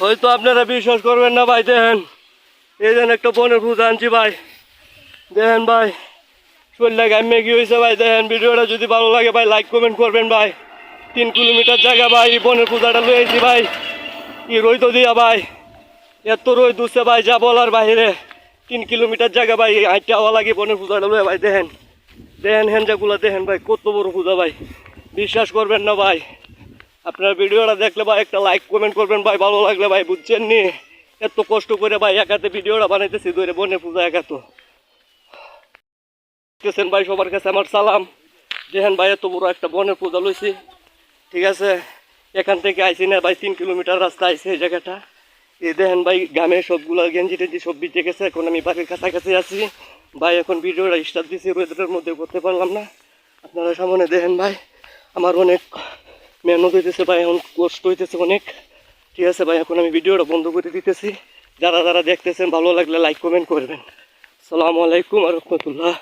হয়তো আপনারা বিশ্বাস করবেন না ভাই, দেখেন এই যেন একটা বনের পূজা আনছি ভাই। দেখেন ভাই শরীরটা গামে কি হয়েছে ভাই। দেখেন ভিডিওটা যদি ভালো লাগে ভাই লাইক কমেন্ট করবেন ভাই। 3 কিলোমিটার জায়গা ভাই বনের পূজাটা লয়ে আইছি ভাই। কি রই তো দিয়া ভাই, এত রই দুসে ভাই যা বলার বাইরে। 3 কিলোমিটার জায়গা ভাই হাইটটা হওয়া লাগে বনের পূজাটা লয়ে ভাই। দেখেন দেখেন হেঞ্জাগুলা দেখেন ভাই, কত বড় পূজা ভাই। বিশ্বাস করবেন না ভাই, আপনার ভিডিওটা দেখলে ভাই একটা লাইক কমেন্ট করবেন ভাই। ভালো লাগলে ভাই, বুঝছেন নি এত কষ্ট করে ভাই একাতে ভিডিওটা বানাইতেছি ধরে বনের পূজা একাত দেখতেছেন ভাই। সবার কাছে আমার সালাম। দেখেন ভাই এত বড় একটা বনের পূজা লইছি, ঠিক আছে। এখান থেকে আইসি না ভাই 3 কিলোমিটার রাস্তা আইসি এই জায়গাটা। এই দেখেন ভাই গ্রামের সবগুলো গেঞ্জি টেঞ্জি সব বিচে গেছে। এখন আমি বাড়ির কাছাকাছি আছি ভাই। এখন ভিডিওটা স্টার্ট দিয়েছি, রোদের মধ্যে করতে পারলাম না। আপনারা সামনে দেখেন ভাই আমার অনেক মেহনত হইতেছে ভাই, এখন কষ্ট হইতেছে অনেক, ঠিক আছে ভাই। এখন আমি ভিডিওটা বন্ধ করে দিতেছি। যারা যারা দেখতেছেন ভালো লাগলে লাইক কমেন্ট করবেন। আসসালামু আলাইকুম ওয়া রাহমাতুল্লাহ।